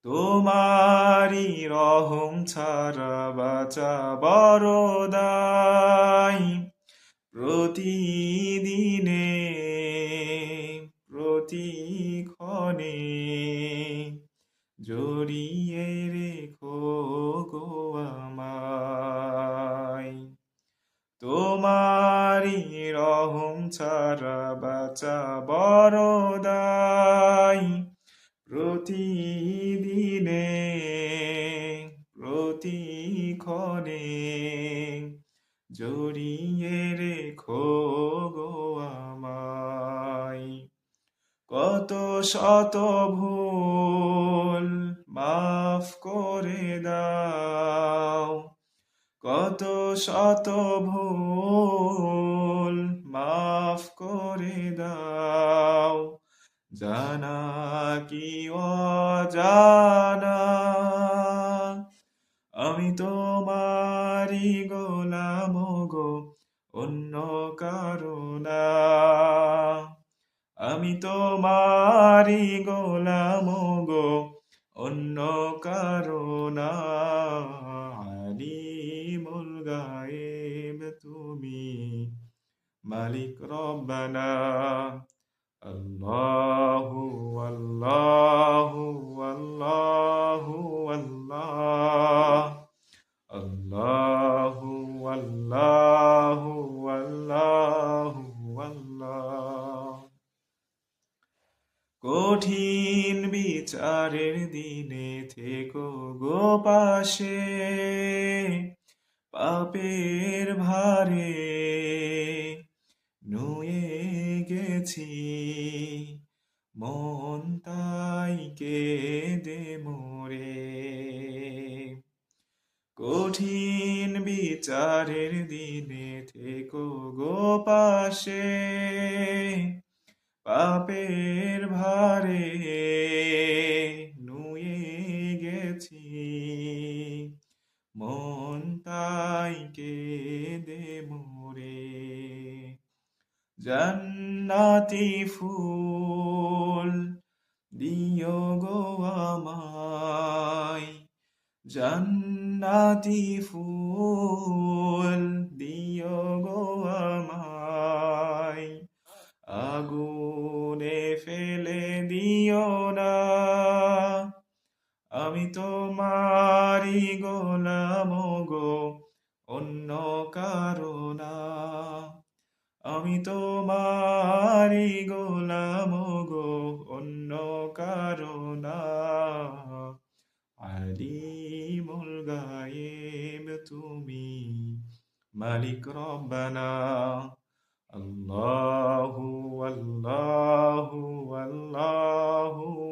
তোমারি রহম ছাড়া বাঁচা বড় দায়। প্রতিদিনে প্রতিক্ষণে জড়িয়ে রেখো গো আমায়। তোমারি রহম ছাড়া বাঁচা বড় দায়। প্রতিদিনে প্রতিক্ষণে জড়িয়ে রেখো গো আমায়। কত শত ভুল মাফ করে দাও, কত শত ভুল মাফ করে দাও। জানা কি অজানা আমি তোমারি গোলাম গো, অন্য কারো না। আমি তোমারি গোলাম গো, অন্য কারো না। আলিমুল গায়েব তুমি, মালিক রব্বানা। আল্লাহু আল্লাহু আল্লাহু আল্লাহ। আল্লাহু আল্লাহু আল্লাহু আল্লাহ। কঠিন বিচারের দিনে থেকো গো পাশে, পাপের ভারে নুয়ে গেছি মন তাই কেঁদে মোরে। কঠিন বিচারের দিনে থেকো গো পাশে, পাপের ভারে নুয়ে গেছি মন তাই কেঁদে মোরে। জান্নাতি ফুল দিও গো আমায়, জান্নাতি ফুল দিও গো আমায়। আগুনে ফেলে দিও না, আমি তোমারি গোলাম গো, অন্য কারো না। আমি তোমারি গোলাম গো, অন্য কারো না। আলিমুল গায়েব তুমি, মালিক রব্বানা। আল্লাহু আল্লাহু আল্লাহু